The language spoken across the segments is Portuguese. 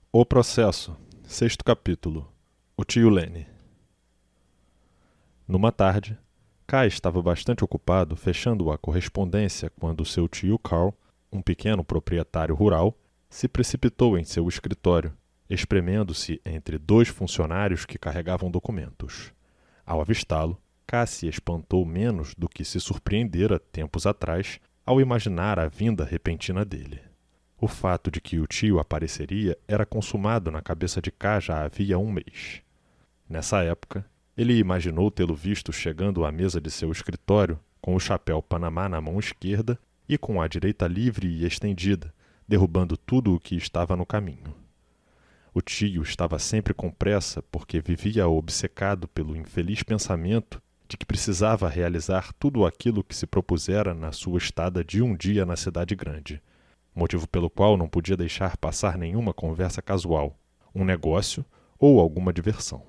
O Processo, sexto capítulo. O tio Lenny. Numa tarde, Kai estava bastante ocupado fechando a correspondência quando seu tio Carl, um pequeno proprietário rural, se precipitou em seu escritório, espremendo-se entre dois funcionários que carregavam documentos. Ao avistá-lo, Kai se espantou menos do que se surpreendera tempos atrás ao imaginar a vinda repentina dele. O fato de que o tio apareceria era consumado na cabeça de K já havia um mês. Nessa época, ele imaginou tê-lo visto chegando à mesa de seu escritório, com o chapéu Panamá na mão esquerda e com a direita livre e estendida, derrubando tudo o que estava no caminho. O tio estava sempre com pressa porque vivia obcecado pelo infeliz pensamento de que precisava realizar tudo aquilo que se propusera na sua estada de um dia na cidade grande, motivo pelo qual não podia deixar passar nenhuma conversa casual, um negócio ou alguma diversão.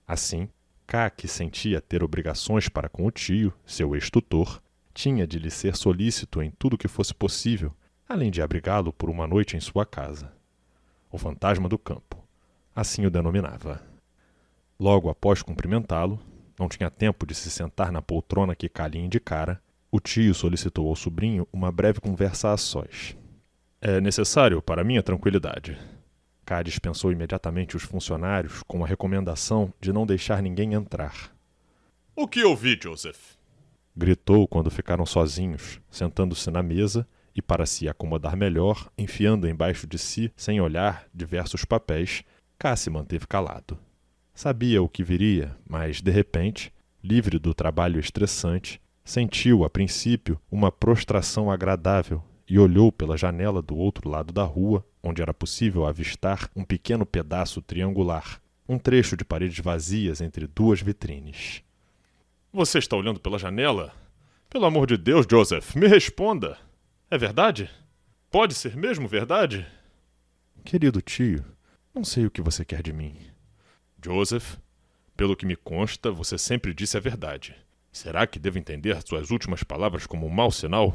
Assim, K, que sentia ter obrigações para com o tio, seu ex-tutor, tinha de lhe ser solícito em tudo que fosse possível, além de abrigá-lo por uma noite em sua casa. O fantasma do campo, assim o denominava. Logo após cumprimentá-lo, não tinha tempo de se sentar na poltrona que K lhe indicara, o tio solicitou ao sobrinho uma breve conversa a sós. É necessário para minha tranquilidade. K dispensou imediatamente os funcionários com a recomendação de não deixar ninguém entrar. O que ouvi, Joseph? Gritou quando ficaram sozinhos, sentando-se na mesa e, para se acomodar melhor, enfiando embaixo de si, sem olhar, diversos papéis, K se manteve calado. Sabia o que viria, mas, de repente, livre do trabalho estressante, sentiu, a princípio, uma prostração agradável e olhou pela janela do outro lado da rua, onde era possível avistar um pequeno pedaço triangular, um trecho de paredes vazias entre duas vitrines. Você está olhando pela janela? Pelo amor de Deus, Joseph, me responda. É verdade? Pode ser mesmo verdade? Querido tio, não sei o que você quer de mim. Joseph, pelo que me consta, você sempre disse a verdade. Será que devo entender suas últimas palavras como um mau sinal?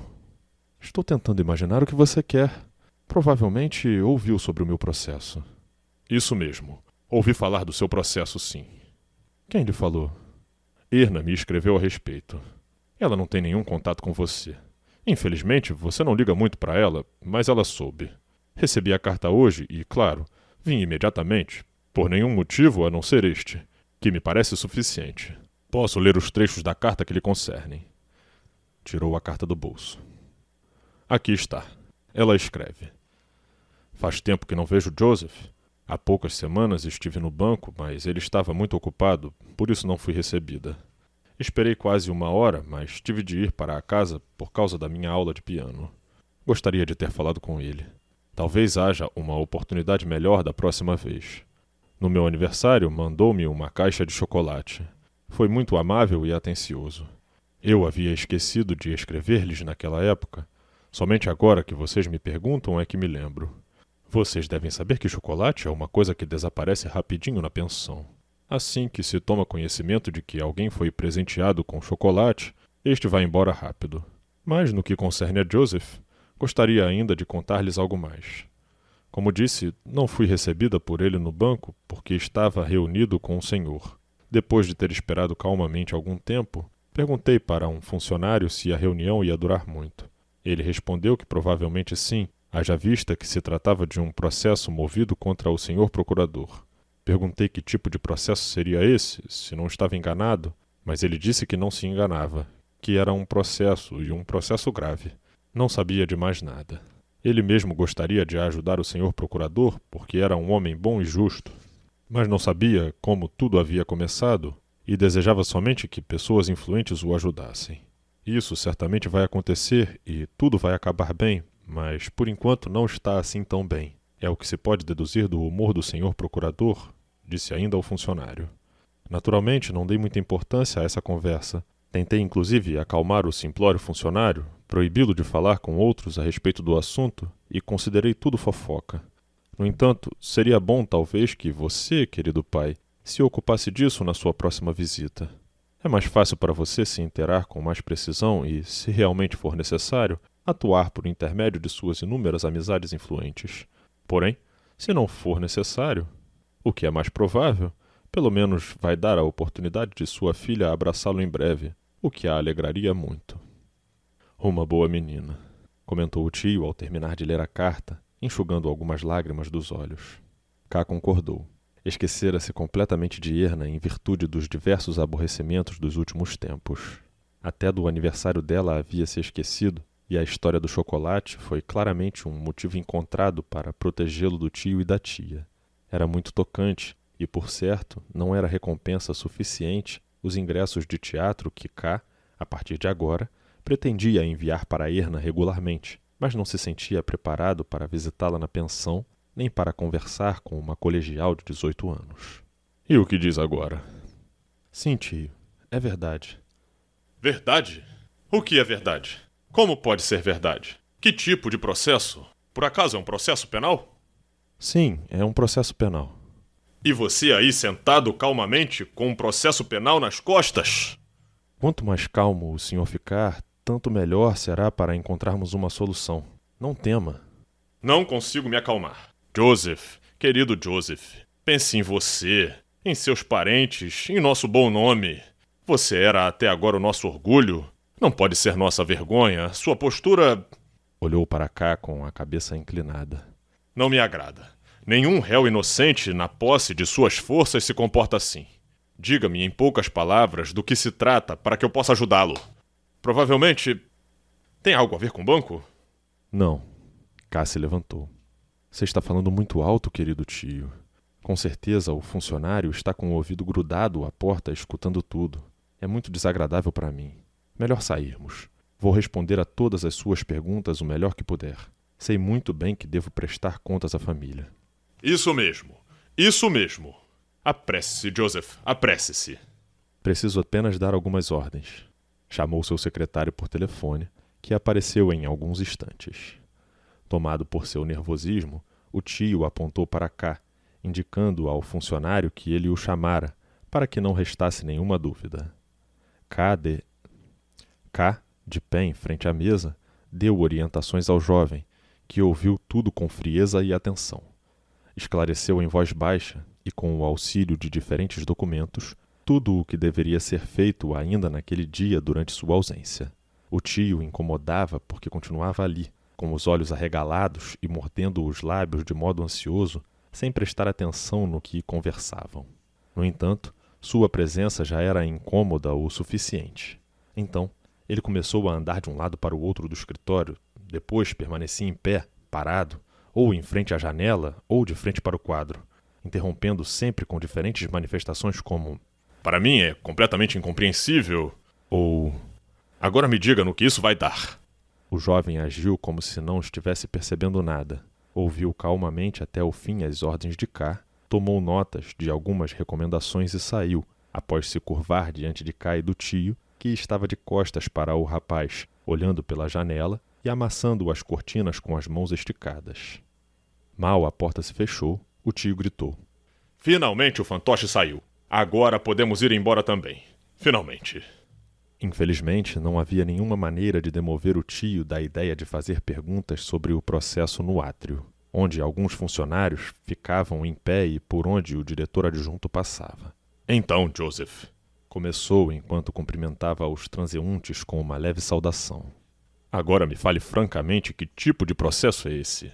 Estou tentando imaginar o que você quer. Provavelmente ouviu sobre o meu processo. Isso mesmo. Ouvi falar do seu processo, sim. Quem lhe falou? Irna me escreveu a respeito. Ela não tem nenhum contato com você. Infelizmente, você não liga muito para ela, mas ela soube. Recebi a carta hoje e, claro, vim imediatamente, por nenhum motivo a não ser este, que me parece suficiente. Posso ler os trechos da carta que lhe concernem. Tirou a carta do bolso. Aqui está. Ela escreve. Faz tempo que não vejo Joseph. Há poucas semanas estive no banco, mas ele estava muito ocupado, por isso não fui recebida. Esperei quase uma hora, mas tive de ir para a casa por causa da minha aula de piano. Gostaria de ter falado com ele. Talvez haja uma oportunidade melhor da próxima vez. No meu aniversário, mandou-me uma caixa de chocolate. Foi muito amável e atencioso. Eu havia esquecido de escrever-lhes naquela época. Somente agora que vocês me perguntam é que me lembro. Vocês devem saber que chocolate é uma coisa que desaparece rapidinho na pensão. Assim que se toma conhecimento de que alguém foi presenteado com chocolate, este vai embora rápido. Mas no que concerne a Joseph, gostaria ainda de contar-lhes algo mais. Como disse, não fui recebida por ele no banco porque estava reunido com o senhor. Depois de ter esperado calmamente algum tempo, perguntei para um funcionário se a reunião ia durar muito. Ele respondeu que provavelmente sim, haja vista que se tratava de um processo movido contra o senhor procurador. Perguntei que tipo de processo seria esse, se não estava enganado, mas ele disse que não se enganava, que era um processo e um processo grave. Não sabia de mais nada. Ele mesmo gostaria de ajudar o senhor procurador porque era um homem bom e justo, mas não sabia como tudo havia começado e desejava somente que pessoas influentes o ajudassem. Isso certamente vai acontecer e tudo vai acabar bem, mas por enquanto não está assim tão bem. É o que se pode deduzir do humor do senhor procurador, disse ainda ao funcionário. Naturalmente, não dei muita importância a essa conversa. Tentei inclusive acalmar o simplório funcionário, proibi-lo de falar com outros a respeito do assunto e considerei tudo fofoca. No entanto, seria bom talvez que você, querido pai, se ocupasse disso na sua próxima visita. É mais fácil para você se inteirar com mais precisão e, se realmente for necessário, atuar por intermédio de suas inúmeras amizades influentes. Porém, Se não for necessário, o que é mais provável, pelo menos vai dar a oportunidade de sua filha abraçá-lo em breve, o que a alegraria muito. Uma boa menina, comentou o tio ao terminar de ler a carta, enxugando algumas lágrimas dos olhos. K concordou. Esquecera-se completamente de Erna em virtude dos diversos aborrecimentos dos últimos tempos. Até do aniversário dela havia se esquecido, e a história do chocolate foi claramente um motivo encontrado para protegê-lo do tio e da tia. Era muito tocante, e por certo, não era recompensa suficiente os ingressos de teatro que K, a partir de agora, pretendia enviar para Erna regularmente, mas não se sentia preparado para visitá-la na pensão, nem para conversar com uma colegial de 18 anos. E o que diz agora? Sim, tio, é verdade. Verdade? O que é verdade? Como pode ser verdade? Que tipo de processo? Por acaso é um processo penal? Sim, é um processo penal. E você aí sentado calmamente com um processo penal nas costas? Quanto mais calmo o senhor ficar, tanto melhor será para encontrarmos uma solução. Não tema. Não consigo me acalmar. Joseph, querido Joseph, pense em você, em seus parentes, em nosso bom nome. Você era até agora o nosso orgulho. Não pode ser nossa vergonha. Sua postura... Olhou para cá com a cabeça inclinada. Não me agrada. Nenhum réu inocente na posse de suas forças se comporta assim. Diga-me em poucas palavras do que se trata para que eu possa ajudá-lo. Provavelmente... Tem algo a ver com o banco? Não. K se levantou. Você está falando muito alto, querido tio. Com certeza o funcionário está com o ouvido grudado à porta escutando tudo. É muito desagradável para mim. Melhor sairmos. Vou responder a todas as suas perguntas o melhor que puder. Sei muito bem que devo prestar contas à família. Isso mesmo. Isso mesmo. Apresse-se, Joseph. Apresse-se. Preciso apenas dar algumas ordens. Chamou seu secretário por telefone, que apareceu em alguns instantes. Tomado por seu nervosismo, o tio apontou para K, indicando ao funcionário que ele o chamara, para que não restasse nenhuma dúvida. K, de pé em frente à mesa, deu orientações ao jovem, que ouviu tudo com frieza e atenção. Esclareceu em voz baixa e com o auxílio de diferentes documentos tudo o que deveria ser feito ainda naquele dia durante sua ausência. O tio incomodava porque continuava ali, com os olhos arregalados e mordendo os lábios de modo ansioso, sem prestar atenção no que conversavam. No entanto, sua presença já era incômoda o suficiente. Então, ele começou a andar de um lado para o outro do escritório, depois permanecia em pé, parado, ou em frente à janela, ou de frente para o quadro, interrompendo sempre com diferentes manifestações como Para mim é completamente incompreensível. ou Agora me diga no que isso vai dar. O jovem agiu como se não estivesse percebendo nada. Ouviu calmamente até o fim as ordens de K, tomou notas de algumas recomendações e saiu, após se curvar diante de K e do tio, que estava de costas para o rapaz, olhando pela janela e amassando as cortinas com as mãos esticadas. Mal a porta se fechou, o tio gritou. Finalmente o fantoche saiu. Agora podemos ir embora também. Finalmente. Infelizmente, não havia nenhuma maneira de demover o tio da ideia de fazer perguntas sobre o processo no átrio, onde alguns funcionários ficavam em pé e por onde o diretor adjunto passava. Então, Joseph, começou enquanto cumprimentava os transeuntes com uma leve saudação. Agora me fale francamente que tipo de processo é esse?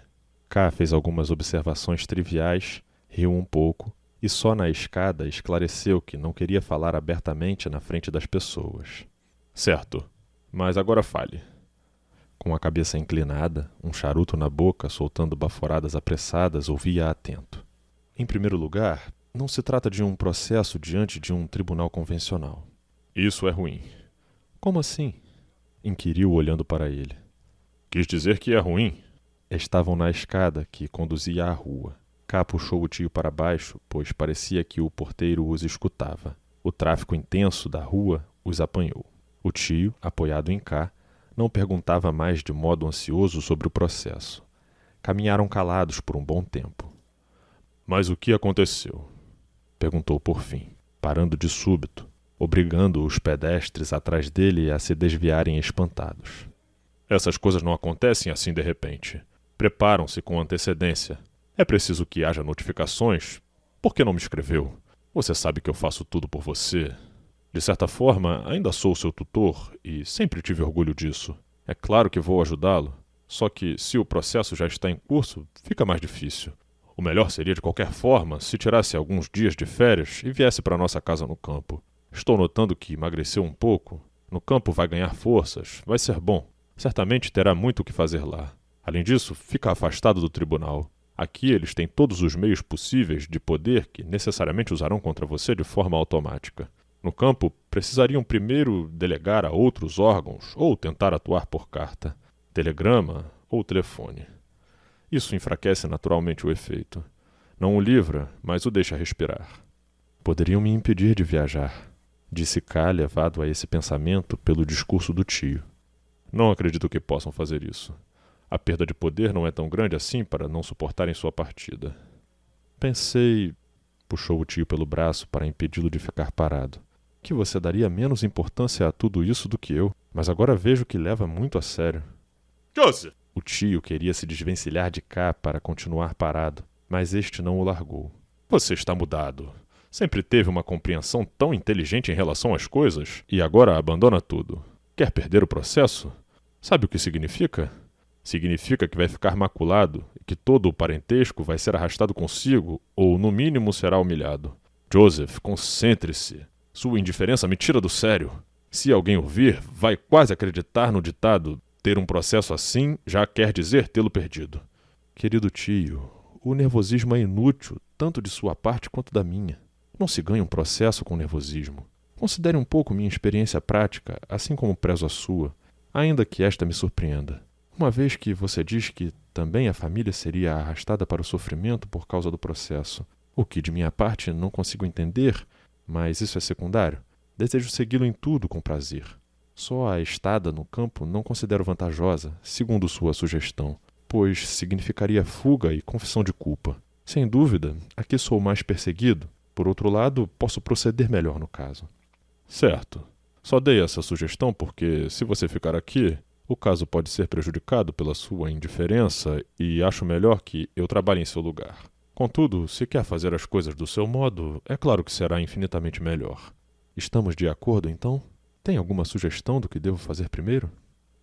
K fez algumas observações triviais, riu um pouco e só na escada esclareceu que não queria falar abertamente na frente das pessoas. Certo, mas agora fale. Com a cabeça inclinada, um charuto na boca, soltando baforadas apressadas, ouvia atento. Em primeiro lugar, não se trata de um processo diante de um tribunal convencional. Isso é ruim. Como assim? Inquiriu olhando para ele. Quis dizer que é ruim? Estavam na escada que conduzia à rua. K puxou o tio para baixo, pois parecia que o porteiro os escutava. O tráfego intenso da rua os apanhou. O tio, apoiado em K, não perguntava mais de modo ansioso sobre o processo. Caminharam calados por um bom tempo. Mas o que aconteceu? Perguntou por fim, parando de súbito, obrigando os pedestres atrás dele a se desviarem espantados. Essas coisas não acontecem assim de repente. Preparam-se com antecedência. É preciso que haja notificações. Por que não me escreveu? Você sabe que eu faço tudo por você. De certa forma, ainda sou seu tutor e sempre tive orgulho disso. É claro que vou ajudá-lo, só que se o processo já está em curso, fica mais difícil. O melhor seria, de qualquer forma, se tirasse alguns dias de férias e viesse para nossa casa no campo. Estou notando que emagreceu um pouco. No campo vai ganhar forças, vai ser bom. Certamente terá muito o que fazer lá. Além disso, fica afastado do tribunal. Aqui eles têm todos os meios possíveis de poder que necessariamente usarão contra você de forma automática. No campo, precisariam primeiro delegar a outros órgãos ou tentar atuar por carta, telegrama ou telefone. Isso enfraquece naturalmente o efeito. Não o livra, mas o deixa respirar. Poderiam me impedir de viajar, disse K, levado a esse pensamento pelo discurso do tio. Não acredito que possam fazer isso. A perda de poder não é tão grande assim para não suportarem sua partida. Pensei, puxou o tio pelo braço para impedi-lo de ficar parado, que você daria menos importância a tudo isso do que eu, mas agora vejo que leva muito a sério. Joseph! O tio queria se desvencilhar de K para continuar parado, mas este não o largou. Você está mudado. Sempre teve uma compreensão tão inteligente em relação às coisas e agora abandona tudo. Quer perder o processo? Sabe o que significa? Significa que vai ficar maculado e que todo o parentesco vai ser arrastado consigo ou, no mínimo, será humilhado. Joseph, concentre-se. Sua indiferença me tira do sério. Se alguém ouvir, vai quase acreditar no ditado: ter um processo assim já quer dizer tê-lo perdido. Querido tio, o nervosismo é inútil, tanto de sua parte quanto da minha. Não se ganha um processo com nervosismo. Considere um pouco minha experiência prática, assim como prezo a sua, ainda que esta me surpreenda. Uma vez que você diz que também a família seria arrastada para o sofrimento por causa do processo, o que de minha parte não consigo entender, mas isso é secundário. Desejo segui-lo em tudo com prazer. Só a estada no campo não considero vantajosa, segundo sua sugestão, pois significaria fuga e confissão de culpa. Sem dúvida, aqui sou mais perseguido. Por outro lado, posso proceder melhor no caso. Certo. Só dei essa sugestão porque, se você ficar aqui, o caso pode ser prejudicado pela sua indiferença e acho melhor que eu trabalhe em seu lugar. Contudo, se quer fazer as coisas do seu modo, é claro que será infinitamente melhor. Estamos de acordo, então? Tem alguma sugestão do que devo fazer primeiro?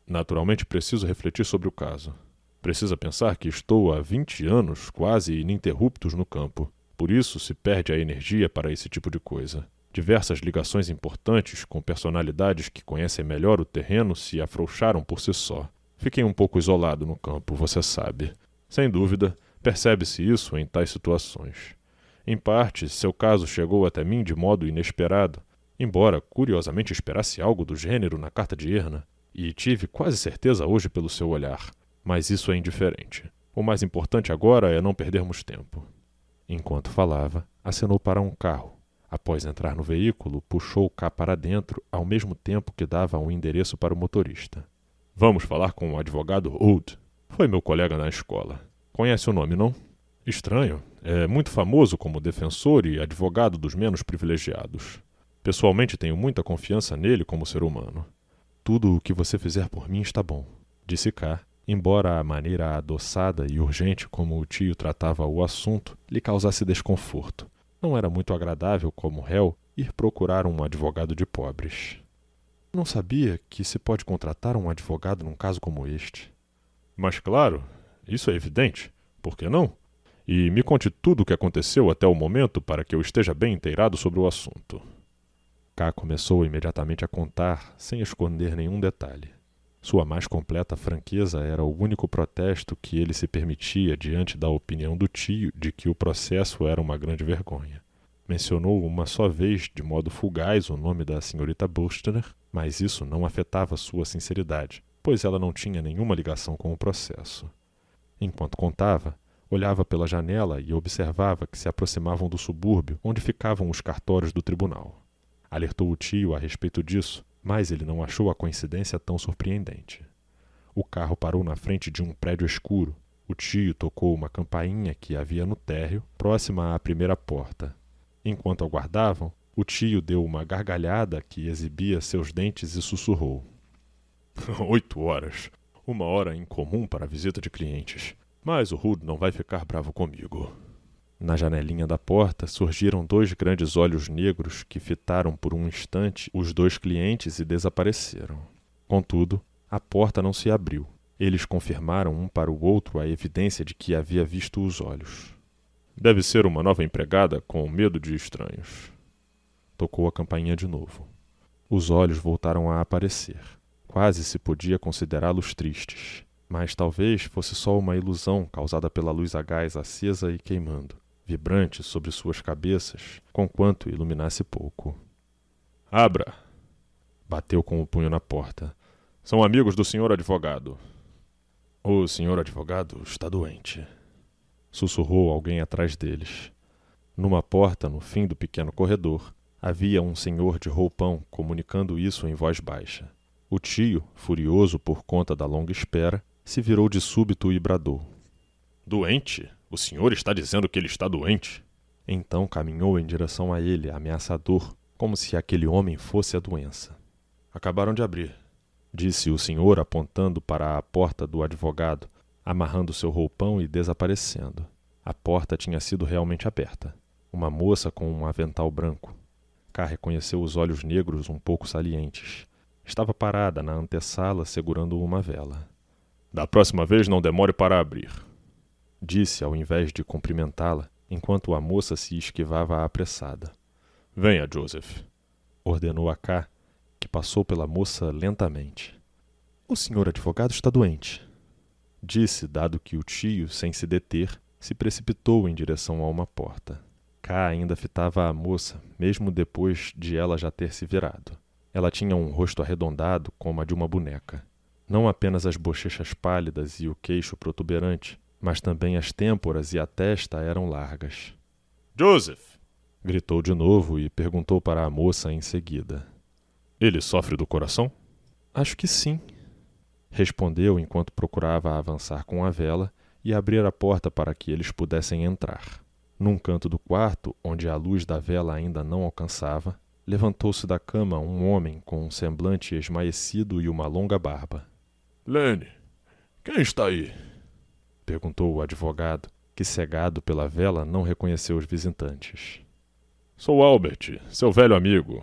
Naturalmente preciso refletir sobre o caso. Precisa pensar que estou há 20 anos quase ininterruptos no campo. Por isso se perde a energia para esse tipo de coisa. Diversas ligações importantes com personalidades que conhecem melhor o terreno se afrouxaram por si só. Fiquei um pouco isolado no campo, você sabe. Sem dúvida, percebe-se isso em tais situações. Em parte, seu caso chegou até mim de modo inesperado, embora curiosamente esperasse algo do gênero na carta de Erna, e tive quase certeza hoje pelo seu olhar. Mas isso é indiferente. O mais importante agora é não perdermos tempo. Enquanto falava, acenou para um carro. Após entrar no veículo, puxou K para dentro, ao mesmo tempo que dava um endereço para o motorista. Vamos falar com o advogado Oud. Foi meu colega na escola. Conhece o nome, não? Estranho. É muito famoso como defensor e advogado dos menos privilegiados. Pessoalmente tenho muita confiança nele como ser humano. Tudo o que você fizer por mim está bom, disse K, embora a maneira adoçada e urgente como o tio tratava o assunto lhe causasse desconforto. Não era muito agradável, como réu, ir procurar um advogado de pobres. Não sabia que se pode contratar um advogado num caso como este. Mas claro, isso é evidente. Por que não? E me conte tudo o que aconteceu até o momento para que eu esteja bem inteirado sobre o assunto. K começou imediatamente a contar, sem esconder nenhum detalhe. Sua mais completa franqueza era o único protesto que ele se permitia diante da opinião do tio de que o processo era uma grande vergonha. Mencionou uma só vez, de modo fugaz, o nome da senhorita Buchner, mas isso não afetava sua sinceridade, pois ela não tinha nenhuma ligação com o processo. Enquanto contava, olhava pela janela e observava que se aproximavam do subúrbio onde ficavam os cartórios do tribunal. Alertou o tio a respeito disso, mas ele não achou a coincidência tão surpreendente. O carro parou na frente de um prédio escuro. O tio tocou uma campainha que havia no térreo, próxima à primeira porta. Enquanto aguardavam, o tio deu uma gargalhada que exibia seus dentes e sussurrou. 8 horas. Uma hora incomum para a visita de clientes. Mas o Hood não vai ficar bravo comigo. Na janelinha da porta surgiram 2 grandes olhos negros que fitaram por um instante os 2 clientes e desapareceram. Contudo, a porta não se abriu. Eles confirmaram um para o outro a evidência de que havia visto os olhos. Deve ser uma nova empregada com medo de estranhos. Tocou a campainha de novo. Os olhos voltaram a aparecer. Quase se podia considerá-los tristes, mas talvez fosse só uma ilusão causada pela luz a gás acesa e queimando, vibrante sobre suas cabeças, conquanto iluminasse pouco. Abra! Bateu com o punho na porta. São amigos do senhor advogado. O senhor advogado está doente. Sussurrou alguém atrás deles. Numa porta, no fim do pequeno corredor, havia um senhor de roupão comunicando isso em voz baixa. O tio, furioso por conta da longa espera, se virou de súbito e bradou. Doente? O senhor está dizendo que ele está doente? Então caminhou em direção a ele, ameaçador, como se aquele homem fosse a doença. Acabaram de abrir, disse o senhor apontando para a porta do advogado, amarrando seu roupão e desaparecendo. A porta tinha sido realmente aberta. Uma moça com um avental branco. K reconheceu os olhos negros um pouco salientes. Estava parada na antessala segurando uma vela. Da próxima vez não demore para abrir, disse ao invés de cumprimentá-la, enquanto a moça se esquivava apressada. Venha, Joseph, ordenou a K, que passou pela moça lentamente. O senhor advogado está doente, disse, dado que o tio, sem se deter, se precipitou em direção a uma porta. K ainda fitava a moça, mesmo depois de ela já ter se virado. Ela tinha um rosto arredondado como a de uma boneca. Não apenas as bochechas pálidas e o queixo protuberante, mas também as têmporas e a testa eram largas. Joseph! Gritou de novo e perguntou para a moça em seguida. Ele sofre do coração? Acho que sim, respondeu enquanto procurava avançar com a vela e abrir a porta para que eles pudessem entrar. Num canto do quarto, onde a luz da vela ainda não alcançava, levantou-se da cama um homem com um semblante esmaecido e uma longa barba. Lenny, quem está aí? Perguntou o advogado, que cegado pela vela não reconheceu os visitantes. Sou Albert, seu velho amigo.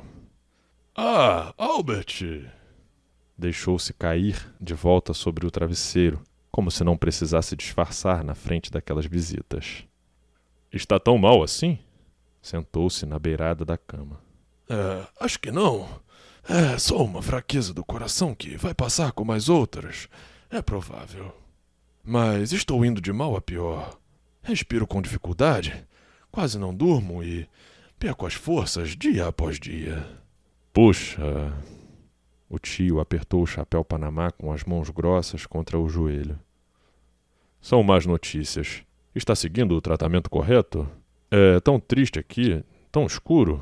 Ah, Albert! Deixou-se cair de volta sobre o travesseiro, como se não precisasse disfarçar na frente daquelas visitas. Está tão mal assim? Sentou-se na beirada da cama. Acho que não. É só uma fraqueza do coração que vai passar com mais outras. É provável. Mas estou indo de mal a pior. Respiro com dificuldade, quase não durmo e perco as forças dia após dia. Puxa! O tio apertou o chapéu panamá com as mãos grossas contra o joelho. São más notícias. Está seguindo o tratamento correto? É tão triste aqui, tão escuro.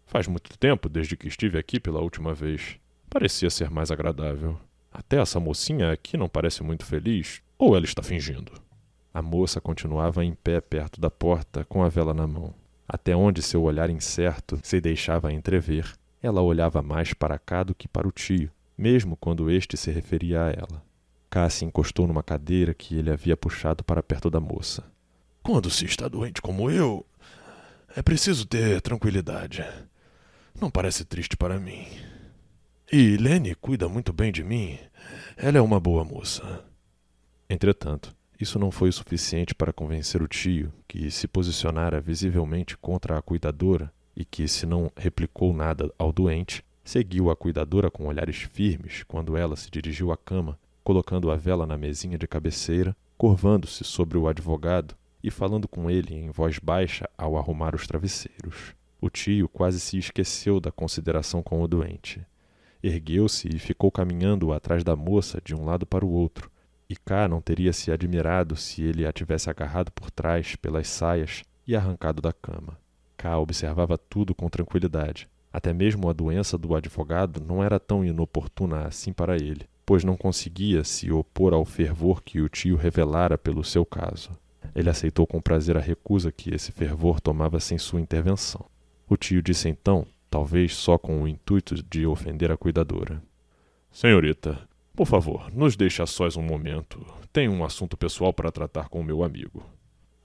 Faz muito tempo desde que estive aqui pela última vez. Parecia ser mais agradável. Até essa mocinha aqui não parece muito feliz, ou ela está fingindo? A moça continuava em pé perto da porta, com a vela na mão. Até onde seu olhar incerto se deixava entrever, ela olhava mais para cá do que para o tio, mesmo quando este se referia a ela. K se encostou numa cadeira que ele havia puxado para perto da moça. Quando se está doente como eu, é preciso ter tranquilidade. Não parece triste para mim. E Lenny cuida muito bem de mim. Ela é uma boa moça. Entretanto, isso não foi o suficiente para convencer o tio, que se posicionara visivelmente contra a cuidadora e que, se não replicou nada ao doente, seguiu a cuidadora com olhares firmes quando ela se dirigiu à cama, colocando a vela na mesinha de cabeceira, curvando-se sobre o advogado e falando com ele em voz baixa ao arrumar os travesseiros. O tio quase se esqueceu da consideração com o doente. Ergueu-se e ficou caminhando atrás da moça de um lado para o outro, e K não teria se admirado se ele a tivesse agarrado por trás pelas saias e arrancado da cama. K observava tudo com tranquilidade. Até mesmo a doença do advogado não era tão inoportuna assim para ele, pois não conseguia se opor ao fervor que o tio revelara pelo seu caso. Ele aceitou com prazer a recusa que esse fervor tomava sem sua intervenção. O tio disse então, talvez só com o intuito de ofender a cuidadora. Senhorita, por favor, nos deixe a sós um momento. tenho um assunto pessoal para tratar com o meu amigo.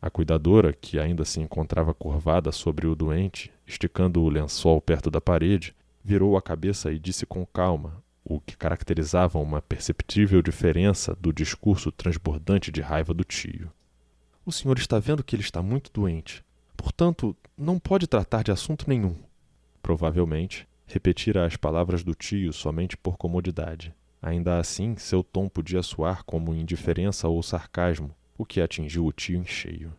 A cuidadora, que ainda se encontrava curvada sobre o doente, esticando o lençol perto da parede, virou a cabeça e disse com calma, o que caracterizava uma perceptível diferença do discurso transbordante de raiva do tio. O senhor está vendo que ele está muito doente. Portanto, não pode tratar de assunto nenhum. Provavelmente, repetira as palavras do tio somente por comodidade. Ainda assim, seu tom podia soar como indiferença ou sarcasmo, o que atingiu o tio em cheio.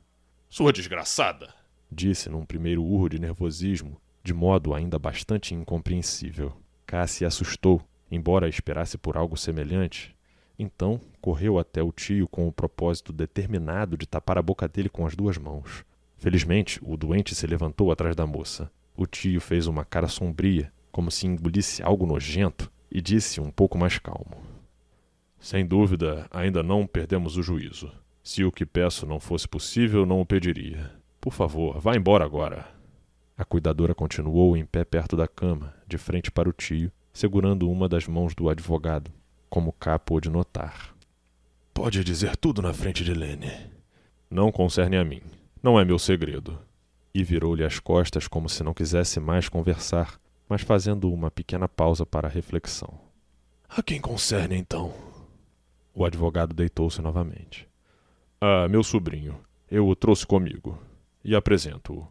Sua desgraçada! Disse num primeiro urro de nervosismo, de modo ainda bastante incompreensível. K se assustou, embora esperasse por algo semelhante. Então, correu até o tio com o propósito determinado de tapar a boca dele com as 2 mãos. Felizmente, o doente se levantou atrás da moça. O tio fez uma cara sombria, como se engolisse algo nojento, e disse um pouco mais calmo. Sem dúvida, ainda não perdemos o juízo. Se o que peço não fosse possível, não o pediria. Por favor, vá embora agora. A cuidadora continuou em pé perto da cama, de frente para o tio, segurando uma das mãos do advogado, como K pôde notar. Pode dizer tudo na frente de Lene. Não concerne a mim. Não é meu segredo. E virou-lhe as costas como se não quisesse mais conversar, mas fazendo uma pequena pausa para a reflexão. A quem concerne, então? O advogado deitou-se novamente. Meu sobrinho. Eu o trouxe comigo. E apresento-o.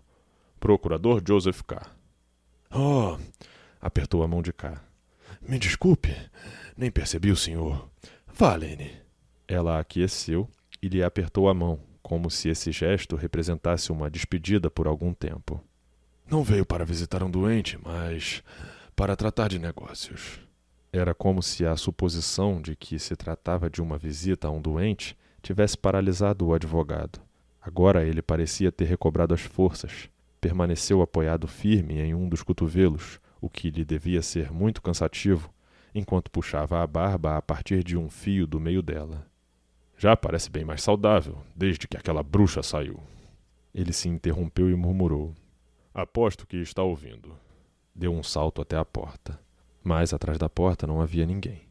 Procurador Joseph K. Oh, apertou a mão de K. Me desculpe. Nem percebi o senhor. Vá, Lene. Ela aqueceu e lhe apertou a mão, como se esse gesto representasse uma despedida por algum tempo. Não veio para visitar um doente, mas para tratar de negócios. Era como se a suposição de que se tratava de uma visita a um doente tivesse paralisado o advogado. Agora ele parecia ter recobrado as forças. Permaneceu apoiado firme em um dos cotovelos, o que lhe devia ser muito cansativo, enquanto puxava a barba a partir de um fio do meio dela. Já parece bem mais saudável, desde que aquela bruxa saiu. Ele se interrompeu e murmurou. Aposto que está ouvindo. Deu um salto até a porta. Mas atrás da porta não havia ninguém.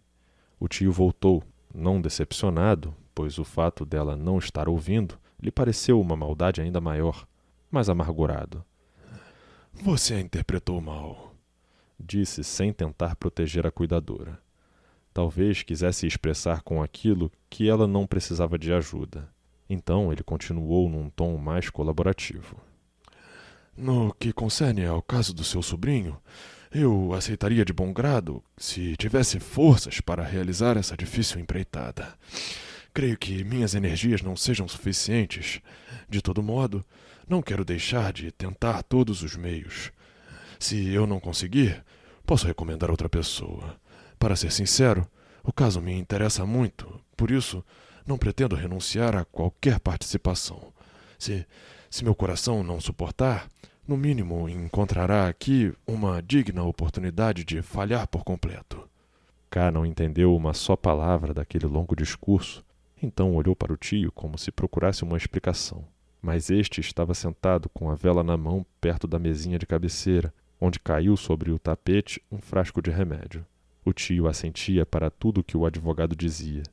O tio voltou, não decepcionado, pois o fato dela não estar ouvindo lhe pareceu uma maldade ainda maior, mas amargurado. Você a interpretou mal, disse sem tentar proteger a cuidadora. Talvez quisesse expressar com aquilo que ela não precisava de ajuda. Então ele continuou num tom mais colaborativo. No que concerne ao caso do seu sobrinho, eu aceitaria de bom grado se tivesse forças para realizar essa difícil empreitada. Creio que minhas energias não sejam suficientes. De todo modo, não quero deixar de tentar todos os meios. Se eu não conseguir, posso recomendar outra pessoa. Para ser sincero, o caso me interessa muito, por isso não pretendo renunciar a qualquer participação. Se meu coração não suportar, no mínimo encontrará aqui uma digna oportunidade de falhar por completo. K não entendeu uma só palavra daquele longo discurso, então olhou para o tio como se procurasse uma explicação. Mas este estava sentado com a vela na mão perto da mesinha de cabeceira, onde caiu sobre o tapete um frasco de remédio. O tio assentia para tudo o que o advogado dizia.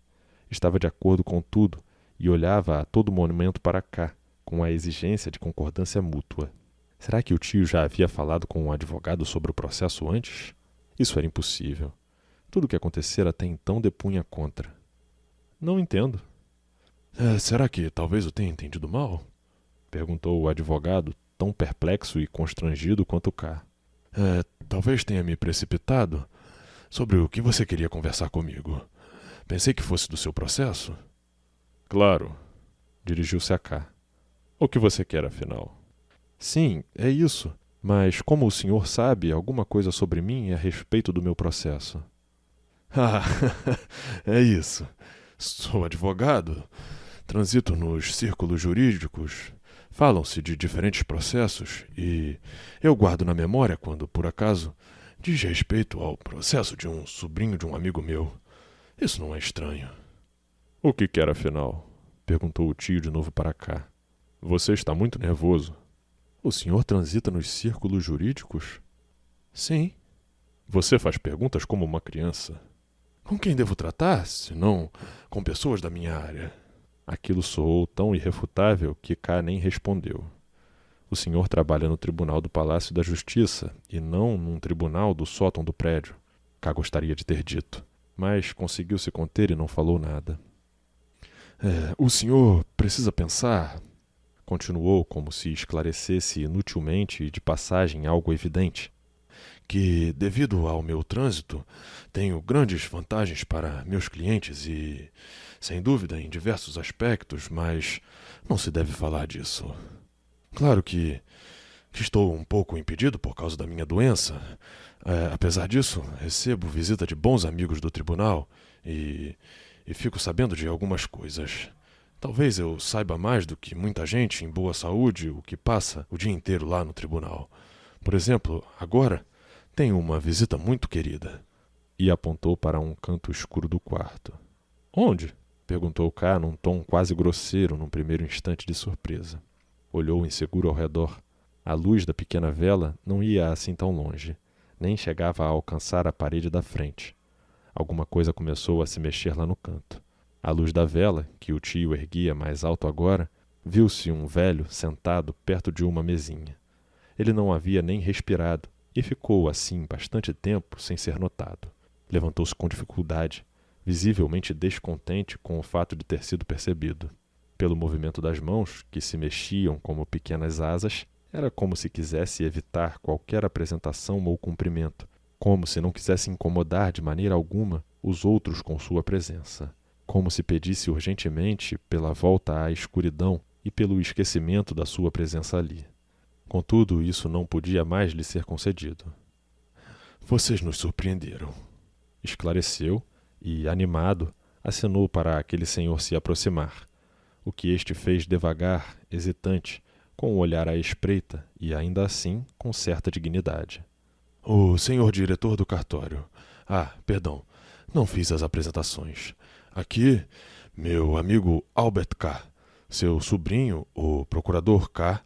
Estava de acordo com tudo e olhava a todo momento para K, com a exigência de concordância mútua. Será que o tio já havia falado com o advogado sobre o processo antes? Isso era impossível. Tudo o que acontecera até então depunha contra. Não entendo. Será que talvez eu tenha entendido mal? Perguntou o advogado, tão perplexo e constrangido quanto K. Talvez tenha me precipitado sobre o que você queria conversar comigo. Pensei que fosse do seu processo. Claro, dirigiu-se a K. O que você quer, afinal? Sim, é isso. Mas como o senhor sabe alguma coisa sobre mim a respeito do meu processo? É isso. Sou advogado. Transito nos círculos jurídicos. Falam-se de diferentes processos e eu guardo na memória quando, por acaso, diz respeito ao processo de um sobrinho de um amigo meu. Isso não é estranho. O que quer, afinal? Perguntou o tio de novo para K. Você está muito nervoso. O senhor transita nos círculos jurídicos? Sim. Você faz perguntas como uma criança. Com quem devo tratar, se não com pessoas da minha área? Aquilo soou tão irrefutável que K nem respondeu. O senhor trabalha no tribunal do Palácio da Justiça e não num tribunal do sótão do prédio. K gostaria de ter dito, mas conseguiu se conter e não falou nada. O senhor precisa pensar, continuou como se esclarecesse inutilmente e de passagem algo evidente, que devido ao meu trânsito tenho grandes vantagens para meus clientes e, sem dúvida, em diversos aspectos, mas não se deve falar disso. Claro que estou um pouco impedido por causa da minha doença. Apesar disso, recebo visita de bons amigos do tribunal e fico sabendo de algumas coisas. Talvez eu saiba mais do que muita gente em boa saúde o que passa o dia inteiro lá no tribunal. Por exemplo, agora tenho uma visita muito querida. E apontou para um canto escuro do quarto. Onde? Perguntou K num tom quase grosseiro num primeiro instante de surpresa. Olhou inseguro ao redor. A luz da pequena vela não ia assim tão longe, nem chegava a alcançar a parede da frente. Alguma coisa começou a se mexer lá no canto. À luz da vela, que o tio erguia mais alto agora, viu-se um velho sentado perto de uma mesinha. Ele não havia nem respirado e ficou assim bastante tempo sem ser notado. Levantou-se com dificuldade, visivelmente descontente com o fato de ter sido percebido. Pelo movimento das mãos, que se mexiam como pequenas asas, era como se quisesse evitar qualquer apresentação ou cumprimento, como se não quisesse incomodar de maneira alguma os outros com sua presença, como se pedisse urgentemente pela volta à escuridão e pelo esquecimento da sua presença ali. Contudo, isso não podia mais lhe ser concedido. Vocês nos surpreenderam, esclareceu e, animado, acenou para aquele senhor se aproximar, o que este fez devagar, hesitante, com o olhar à espreita e, ainda assim, com certa dignidade. O senhor diretor do cartório. Perdão, não fiz as apresentações. Aqui, meu amigo Albert K., seu sobrinho, o procurador K.,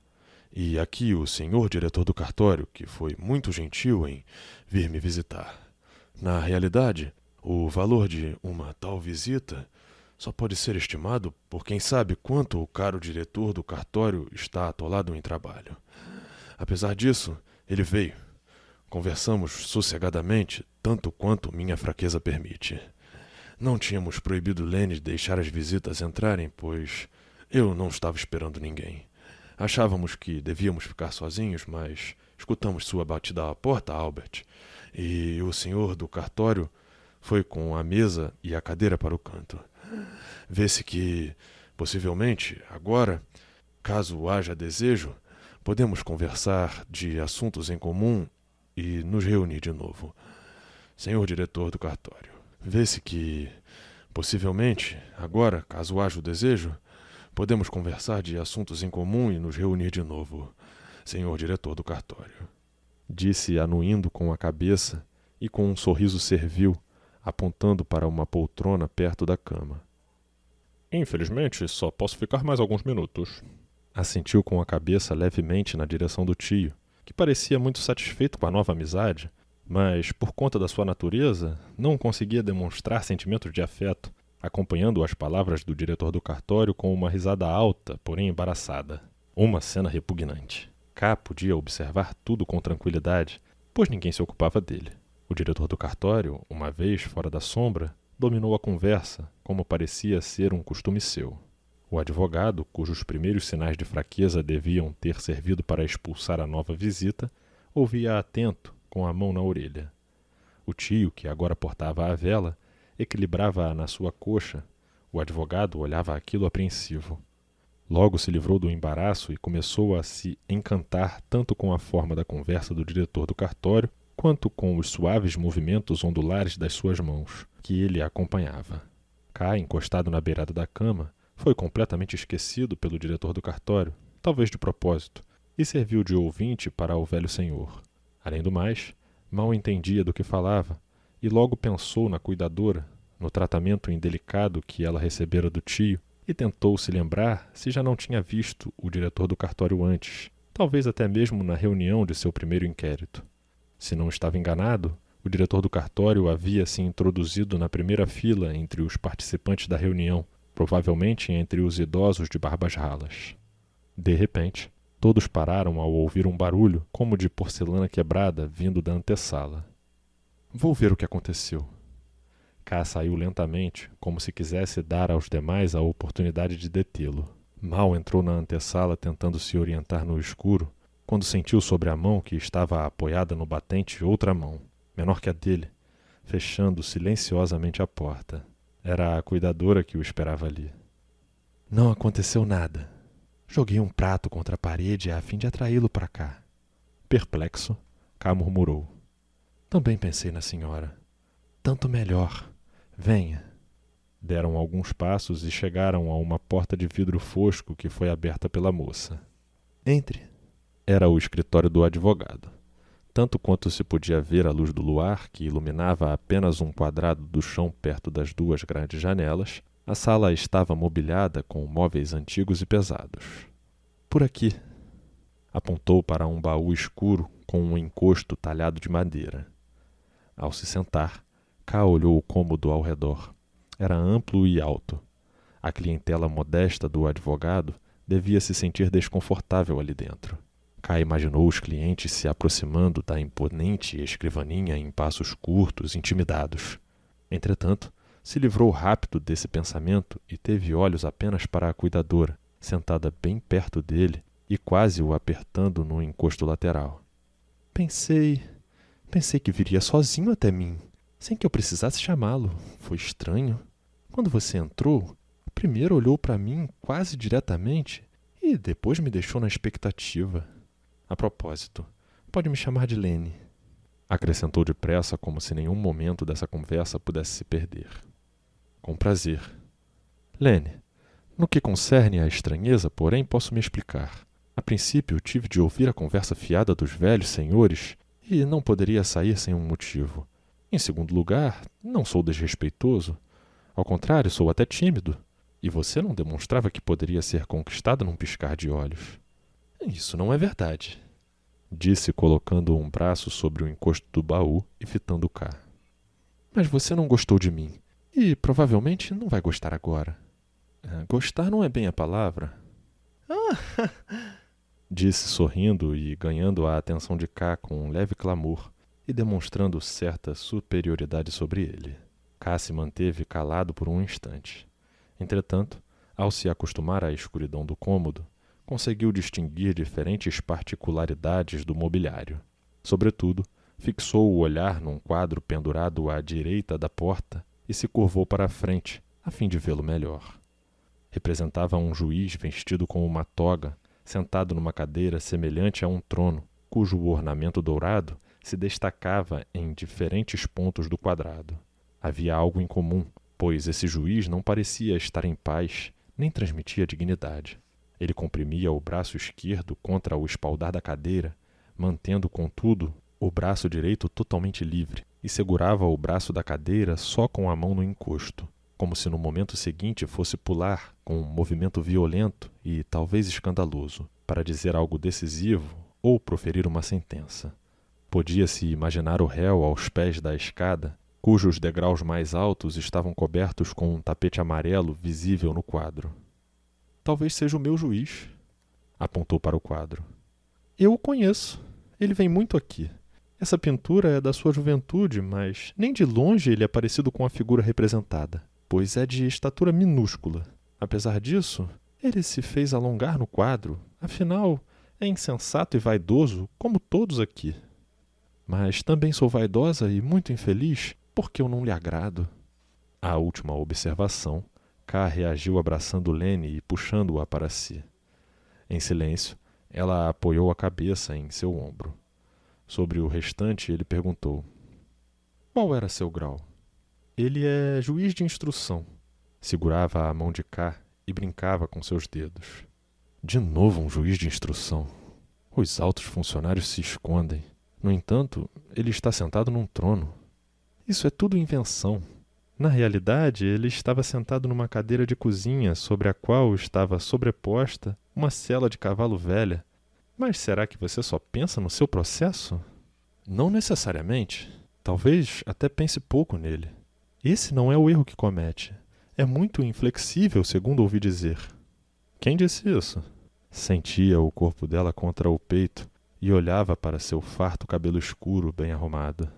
e aqui o senhor diretor do cartório, que foi muito gentil em vir me visitar. Na realidade, o valor de uma tal visita só pode ser estimado por quem sabe quanto o caro diretor do cartório está atolado em trabalho. Apesar disso, ele veio. Conversamos sossegadamente, tanto quanto minha fraqueza permite. Não tínhamos proibido Lenny deixar as visitas entrarem, pois eu não estava esperando ninguém. Achávamos que devíamos ficar sozinhos, mas escutamos sua batida à porta, Albert, e o senhor do cartório foi com a mesa e a cadeira para o canto. Vê-se que, possivelmente, agora, caso haja desejo, podemos conversar de assuntos em comum e nos reunir de novo. Senhor diretor do cartório, vê-se que, possivelmente, agora, caso haja o desejo, podemos conversar de assuntos em comum e nos reunir de novo, senhor diretor do cartório. Disse anuindo com a cabeça e com um sorriso servil, apontando para uma poltrona perto da cama. Infelizmente, só posso ficar mais alguns minutos. Assentiu com a cabeça levemente na direção do tio, que parecia muito satisfeito com a nova amizade, mas, por conta da sua natureza, não conseguia demonstrar sentimentos de afeto, acompanhando as palavras do diretor do cartório com uma risada alta, porém embaraçada. Uma cena repugnante. K podia observar tudo com tranquilidade, pois ninguém se ocupava dele. O diretor do cartório, uma vez fora da sombra, dominou a conversa, como parecia ser um costume seu. O advogado, cujos primeiros sinais de fraqueza deviam ter servido para expulsar a nova visita, ouvia atento, com a mão na orelha. O tio, que agora portava a vela, equilibrava-a na sua coxa. O advogado olhava aquilo apreensivo. Logo se livrou do embaraço e começou a se encantar tanto com a forma da conversa do diretor do cartório, quanto com os suaves movimentos ondulares das suas mãos, que ele acompanhava. K, encostado na beirada da cama, foi completamente esquecido pelo diretor do cartório, talvez de propósito, e serviu de ouvinte para o velho senhor. Além do mais, mal entendia do que falava, e logo pensou na cuidadora, no tratamento indelicado que ela recebera do tio, e tentou se lembrar se já não tinha visto o diretor do cartório antes, talvez até mesmo na reunião de seu primeiro inquérito. Se não estava enganado, O diretor do cartório havia se introduzido na primeira fila entre os participantes da reunião, provavelmente entre os idosos de barbas ralas. De repente, todos pararam ao ouvir um barulho como de porcelana quebrada vindo da antessala. Vou ver o que aconteceu. K saiu lentamente, como se quisesse dar aos demais a oportunidade de detê-lo. Mal entrou na antessala tentando se orientar no escuro, quando sentiu sobre a mão que estava apoiada no batente outra mão, menor que a dele, fechando silenciosamente a porta. Era a cuidadora que o esperava ali. Não aconteceu nada. Joguei um prato contra a parede a fim de atraí-lo para cá. Perplexo, K murmurou. Também pensei na senhora. Tanto melhor. Venha. Deram alguns passos e chegaram a uma porta de vidro fosco que foi aberta pela moça. Entre. Era o escritório do advogado. Tanto quanto se podia ver a luz do luar, que iluminava apenas um quadrado do chão perto das duas grandes janelas, a sala estava mobiliada com móveis antigos e pesados. Por aqui. Apontou para um baú escuro com um encosto talhado de madeira. Ao se sentar, K olhou o cômodo ao redor. Era amplo e alto. A clientela modesta do advogado devia se sentir desconfortável ali dentro. K imaginou os clientes se aproximando da imponente escrivaninha em passos curtos, intimidados. Entretanto, se livrou rápido desse pensamento e teve olhos apenas para a cuidadora, sentada bem perto dele e quase o apertando no encosto lateral. Pensei que viria sozinho até mim, sem que eu precisasse chamá-lo. Foi estranho. Quando você entrou, primeiro olhou para mim quase diretamente e depois me deixou na expectativa. A propósito, pode me chamar de Lene. Acrescentou depressa, como se nenhum momento dessa conversa pudesse se perder. Com prazer. Lene, no que concerne à estranheza, porém, posso me explicar. A princípio, tive de ouvir a conversa fiada dos velhos senhores e não poderia sair sem um motivo. Em segundo lugar, não sou desrespeitoso. Ao contrário, sou até tímido. E você não demonstrava que poderia ser conquistado num piscar de olhos. Isso não é verdade, disse colocando um braço sobre o encosto do baú e fitando K. Mas você não gostou de mim e provavelmente não vai gostar agora. Gostar não é bem a palavra. Disse sorrindo e ganhando a atenção de K com um leve clamor e demonstrando certa superioridade sobre ele. K se manteve calado por um instante. Entretanto, ao se acostumar à escuridão do cômodo, conseguiu distinguir diferentes particularidades do mobiliário. Sobretudo, fixou o olhar num quadro pendurado à direita da porta e se curvou para a frente, a fim de vê-lo melhor. Representava um juiz vestido com uma toga, sentado numa cadeira semelhante a um trono, cujo ornamento dourado se destacava em diferentes pontos do quadrado. Havia algo em comum, pois esse juiz não parecia estar em paz, nem transmitia dignidade. Ele comprimia o braço esquerdo contra o espaldar da cadeira, mantendo, contudo, o braço direito totalmente livre, e segurava o braço da cadeira só com a mão no encosto, como se no momento seguinte fosse pular com um movimento violento e talvez escandaloso, para dizer algo decisivo ou proferir uma sentença. Podia-se imaginar o réu aos pés da escada, cujos degraus mais altos estavam cobertos com um tapete amarelo visível no quadro. Talvez seja o meu juiz, apontou para o quadro. Eu o conheço. Ele vem muito aqui. Essa pintura é da sua juventude, mas nem de longe ele é parecido com a figura representada, pois é de estatura minúscula. Apesar disso, ele se fez alongar no quadro. Afinal, é insensato e vaidoso, como todos aqui. Mas também sou vaidosa e muito infeliz, porque eu não lhe agrado. À última observação, K reagiu abraçando Lene e puxando-a para si. Em silêncio, ela apoiou a cabeça em seu ombro. Sobre o restante, ele perguntou. Qual era seu grau? Ele é juiz de instrução. Segurava a mão de K e brincava com seus dedos. De novo um juiz de instrução. Os altos funcionários se escondem. No entanto, ele está sentado num trono. Isso é tudo invenção. Na realidade, ele estava sentado numa cadeira de cozinha sobre a qual estava sobreposta uma sela de cavalo velha. Mas será que você só pensa no seu processo? Não necessariamente. Talvez até pense pouco nele. Esse não é o erro que comete. É muito inflexível, segundo ouvi dizer. Quem disse isso? Sentia o corpo dela contra o peito e olhava para seu farto cabelo escuro bem arrumado.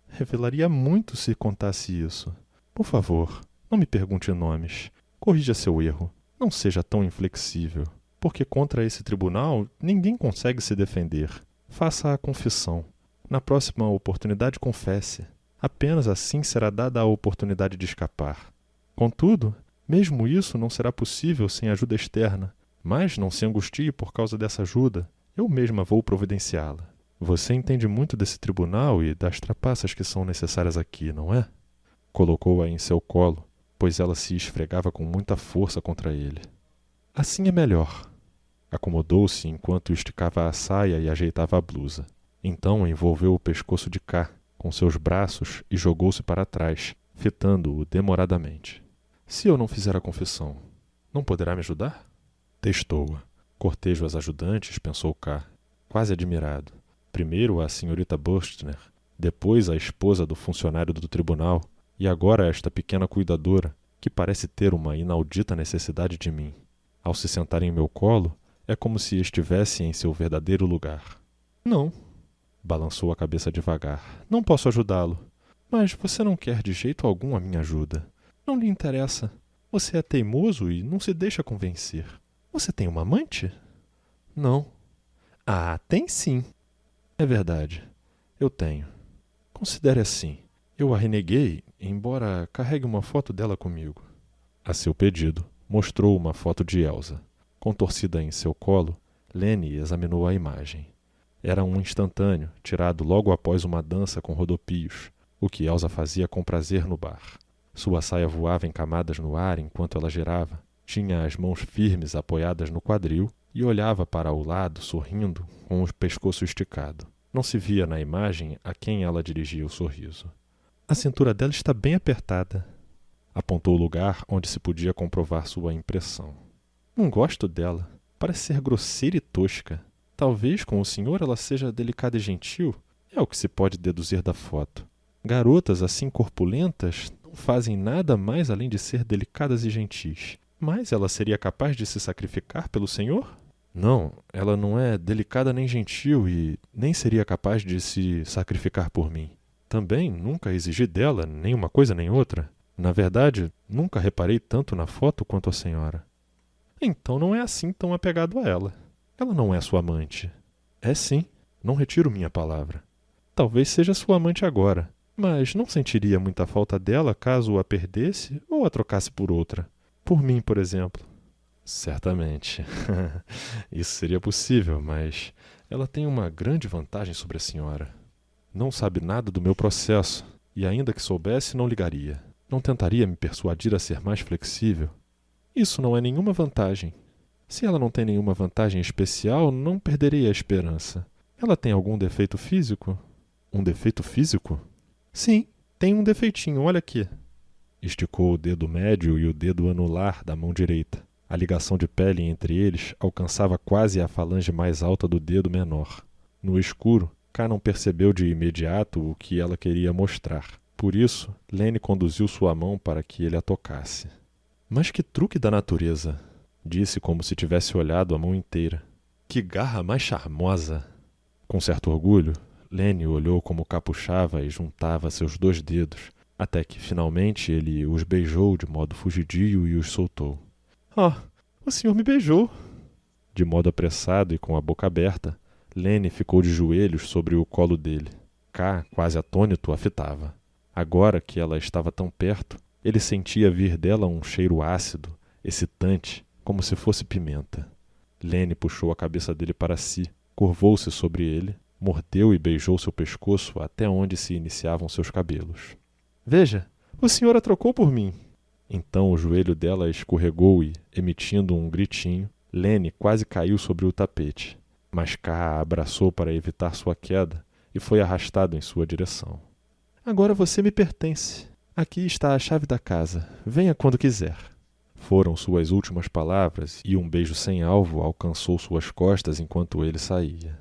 Revelaria muito se contasse isso. Por favor, não me pergunte nomes. Corrija seu erro. Não seja tão inflexível, porque contra esse tribunal ninguém consegue se defender. Faça a confissão. Na próxima oportunidade confesse. Apenas assim será dada a oportunidade de escapar. Contudo, mesmo isso não será possível sem ajuda externa. Mas não se angustie por causa dessa ajuda. Eu mesma vou providenciá-la. Você entende muito desse tribunal e das trapaças que são necessárias aqui, não é? Colocou-a em seu colo, pois ela se esfregava com muita força contra ele. Assim é melhor. Acomodou-se enquanto esticava a saia e ajeitava a blusa. Então envolveu o pescoço de cá, com seus braços, e jogou-se para trás, fitando-o demoradamente. Se eu não fizer a confissão, não poderá me ajudar? Testou-a. Cortejo as ajudantes, pensou K, quase admirado. Primeiro a senhorita Bürstner, depois a esposa do funcionário do tribunal, e agora esta pequena cuidadora, que parece ter uma inaudita necessidade de mim. Ao se sentar em meu colo, é como se estivesse em seu verdadeiro lugar. Não. Balançou a cabeça devagar. Não posso ajudá-lo. Mas você não quer de jeito algum a minha ajuda. Não lhe interessa. Você é teimoso e não se deixa convencer. Você tem uma amante? Não. Ah, tem sim. É verdade. Eu tenho. Considere assim. Eu a reneguei, embora carregue uma foto dela comigo. A seu pedido, mostrou uma foto de Elsa. Contorcida em seu colo, Lene examinou a imagem. Era um instantâneo, tirado logo após uma dança com rodopios, o que Elsa fazia com prazer no bar. Sua saia voava em camadas no ar enquanto ela girava, tinha as mãos firmes apoiadas no quadril e olhava para o lado, sorrindo, com o pescoço esticado. Não se via na imagem a quem ela dirigia o sorriso. A cintura dela está bem apertada. Apontou o lugar onde se podia comprovar sua impressão. Não gosto dela. Parece ser grosseira e tosca. Talvez com o senhor ela seja delicada e gentil. É o que se pode deduzir da foto. Garotas assim corpulentas não fazem nada mais além de ser delicadas e gentis. Mas ela seria capaz de se sacrificar pelo senhor? Não, ela não é delicada nem gentil e nem seria capaz de se sacrificar por mim. Também nunca exigi dela nem uma coisa nem outra. Na verdade, nunca reparei tanto na foto quanto a senhora. Então não é assim tão apegado a ela. Ela não é sua amante. É sim, não retiro minha palavra. Talvez seja sua amante agora, mas não sentiria muita falta dela caso a perdesse ou a trocasse por outra. Por mim, por exemplo. Certamente. Isso seria possível, mas ela tem uma grande vantagem sobre a senhora. Não sabe nada do meu processo, e ainda que soubesse, não ligaria. Não tentaria me persuadir a ser mais flexível. Isso não é nenhuma vantagem. Se ela não tem nenhuma vantagem especial, não perderei a esperança. Ela tem algum defeito físico? Um defeito físico? Sim, tem um defeitinho, olha aqui. Esticou o dedo médio e o dedo anular da mão direita. A ligação de pele entre eles alcançava quase a falange mais alta do dedo menor. No escuro, K não percebeu de imediato o que ela queria mostrar. Por isso, Lene conduziu sua mão para que ele a tocasse. Mas que truque da natureza! Disse como se tivesse olhado a mão inteira. Que garra mais charmosa! Com certo orgulho, Lene olhou como K puxava e juntava seus 2 dedos, até que finalmente ele os beijou de modo fugidio e os soltou. Oh, o senhor me beijou! De modo apressado e com a boca aberta, Lene ficou de joelhos sobre o colo dele. K, quase atônito, a fitava. Agora que ela estava tão perto, ele sentia vir dela um cheiro ácido, excitante, como se fosse pimenta. Lene puxou a cabeça dele para si, curvou-se sobre ele, mordeu e beijou seu pescoço até onde se iniciavam seus cabelos. Veja, o senhor a trocou por mim! Então o joelho dela escorregou e, emitindo um gritinho, Lene quase caiu sobre o tapete. Mas K a abraçou para evitar sua queda e foi arrastado em sua direção. Agora você me pertence. Aqui está a chave da casa. Venha quando quiser. Foram suas últimas palavras e um beijo sem alvo alcançou suas costas enquanto ele saía.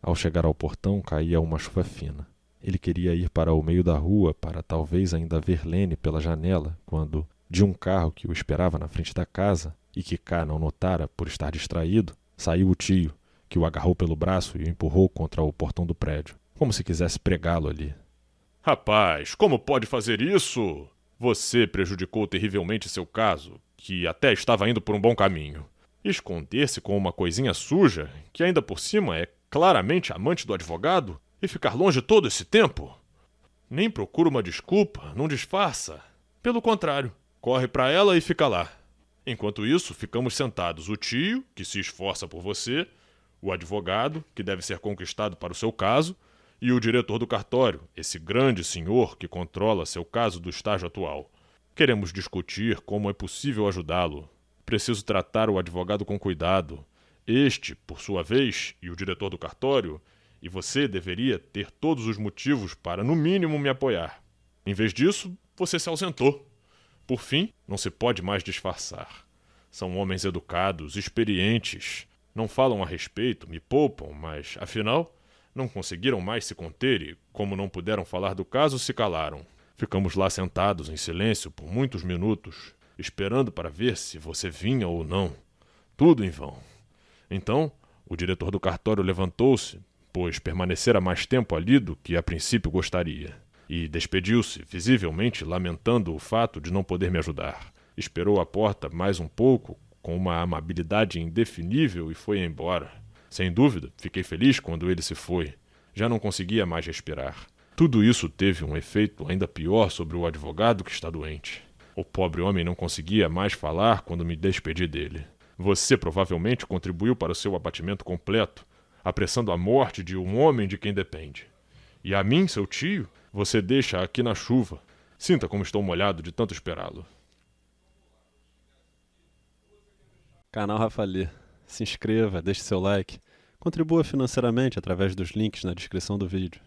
Ao chegar ao portão caía uma chuva fina. Ele queria ir para o meio da rua para talvez ainda ver Lene pela janela, quando, de um carro que o esperava na frente da casa, e que K não notara por estar distraído, saiu o tio, que o agarrou pelo braço e o empurrou contra o portão do prédio, como se quisesse pregá-lo ali. Rapaz, como pode fazer isso? Você prejudicou terrivelmente seu caso, que até estava indo por um bom caminho. Esconder-se com uma coisinha suja, que ainda por cima é claramente amante do advogado, e ficar longe todo esse tempo? Nem procura uma desculpa, não disfarça. Pelo contrário, corre pra ela e fica lá. Enquanto isso, ficamos sentados, o tio, que se esforça por você, o advogado, que deve ser conquistado para o seu caso, e o diretor do cartório, esse grande senhor que controla seu caso do estágio atual. Queremos discutir como é possível ajudá-lo. Preciso tratar o advogado com cuidado. Este, por sua vez, e o diretor do cartório, e você deveria ter todos os motivos para, no mínimo, me apoiar. Em vez disso, você se ausentou. Por fim, não se pode mais disfarçar. São homens educados, experientes. Não falam a respeito, me poupam, mas, afinal, não conseguiram mais se conter e, como não puderam falar do caso, se calaram. Ficamos lá sentados em silêncio por muitos minutos, esperando para ver se você vinha ou não. Tudo em vão. Então, o diretor do cartório levantou-se, pois permanecera mais tempo ali do que a princípio gostaria, e despediu-se, visivelmente lamentando o fato de não poder me ajudar. Esperou à porta mais um pouco, com uma amabilidade indefinível, e foi embora. Sem dúvida, fiquei feliz quando ele se foi. Já não conseguia mais respirar. Tudo isso teve um efeito ainda pior sobre o advogado que está doente. O pobre homem não conseguia mais falar quando me despedi dele. Você provavelmente contribuiu para o seu abatimento completo, apressando a morte de um homem de quem depende. E a mim, seu tio, você deixa aqui na chuva. Sinta como estou molhado de tanto esperá-lo. Canal Rafa Lee. Se inscreva, deixe seu like, contribua financeiramente através dos links na descrição do vídeo.